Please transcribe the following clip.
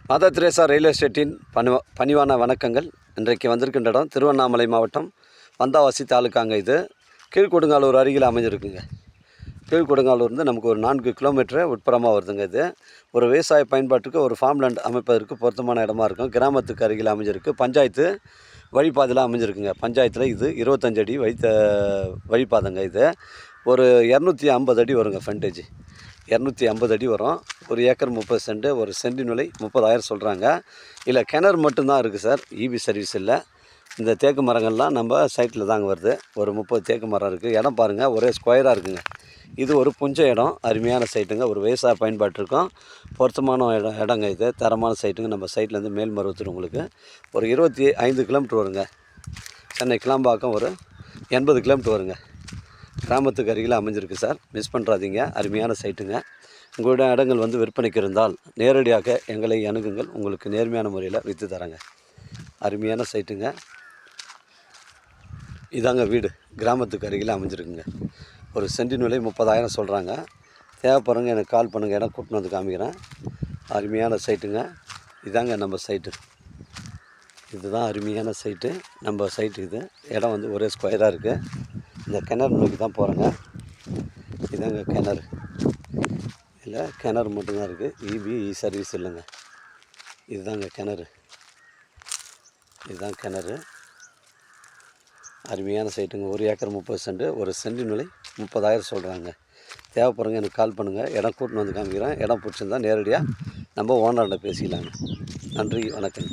Mother Teresa real எஸ்டேட்டின் பணிவான வணக்கங்கள். இன்றைக்கு வந்திருக்கின்ற இடம் திருவண்ணாமலை மாவட்டம் வந்தாவாசி தாலுக்காங்க. இது கீழ்கொடுங்காலூர் அருகில் அமைஞ்சிருக்குங்க. கீழ்கொடுங்காலூர்ந்து நமக்கு ஒரு 4 கிலோமீட்டர் உட்புறமாக வருதுங்க. இது ஒரு விவசாய பயன்பாட்டுக்கு ஒரு ஃபார்ம் லேண்ட் அமைப்பதற்கு பொருத்தமான இடமா இருக்கும். கிராமத்துக்கு அருகில் அமைஞ்சிருக்கு. பஞ்சாயத்து வழிபாதையில் அமைஞ்சிருக்குங்க. பஞ்சாயத்தில் இது 25 அடி வழிபாதைங்க. இது ஒரு 250 அடி வருங்க. ஃப்ரண்டேஜ் 250 அடி வரும். 1 ஏக்கர் 30 சென்ட். ஒரு சென்டின் விலை 30,000 சொல்கிறாங்க. இல்லை கிணறு மட்டும்தான் இருக்குது சார், இபி சர்வீஸ் இல்லை. இந்த தேக்கு மரங்கள்லாம் நம்ம சைட்டில் தாங்க வருது. ஒரு 30 தேக்கு மரம் இருக்குது. இடம் பாருங்கள், ஒரே ஸ்கொயராக இருக்குங்க. இது ஒரு புஞ்ச இடம், அருமையான சைட்டுங்க. ஒரு விவசாய பயன்பாட்டிற்கும் பொருத்தமான இடங்க. இது தரமான சைட்டுங்க. நம்ம சைட்லேருந்து மேல்மருவத்தூர் உங்களுக்கு ஒரு 25 கிலோமீட்டர் வருங்க. சென்னை கிளாம்பாக்கம் ஒரு 80 கிலோமீட்டர் வருங்க. கிராமத்துக்கு அருகில் அமைஞ்சிருக்கு சார், மிஸ் பண்ணுறாதீங்க. அருமையான சைட்டுங்க. உங்களுடைய இடங்கள் வந்து விற்பனைக்கு இருந்தால் நேரடியாக எங்களை அணுகுங்கள். உங்களுக்கு நேர்மையான முறையில் விற்று தரேங்க. அருமையான சைட்டுங்க. இதாங்க வீடு, கிராமத்துக்கு அருகில் அமைஞ்சிருக்குங்க. ஒரு சென்டின் விலை 30,000 சொல்கிறாங்க. தேவைப்படுறவங்க எனக்கு கால் பண்ணுங்கள், இடம் கூட்டின்னு வந்து காமிக்கிறேன். அருமையான சைட்டுங்க. இதாங்க நம்ம சைட்டு. இதுதான் அருமையான சைட்டு, நம்ம சைட்டு. இது இடம் வந்து ஒரே ஸ்கொயராக இருக்குது. இந்த கிணறு நோக்கி தான் போகிறேங்க. இதாங்க கிணறு. இல்லை கிணறு மட்டும்தான் இருக்குது, இபி சர்வீஸ் இல்லைங்க. இதுதாங்க கிணறு. இதுதான் கிணறு. அருமையான சைட்டுங்க. 1 ஏக்கர் 30 சென்ட். ஒரு சென்டின் விலை 30,000 சொல்கிறாங்க. தேவைப்படுறவங்க எனக்கு கால் பண்ணுங்கள், இடம் கூட்டின்னு வந்து காமிக்கிறேன். இடம் பிடிச்சிருந்தா நேரடியாக நம்ம ஓனர்கிட்ட பேசிக்கலாங்க. நன்றி, வணக்கம்.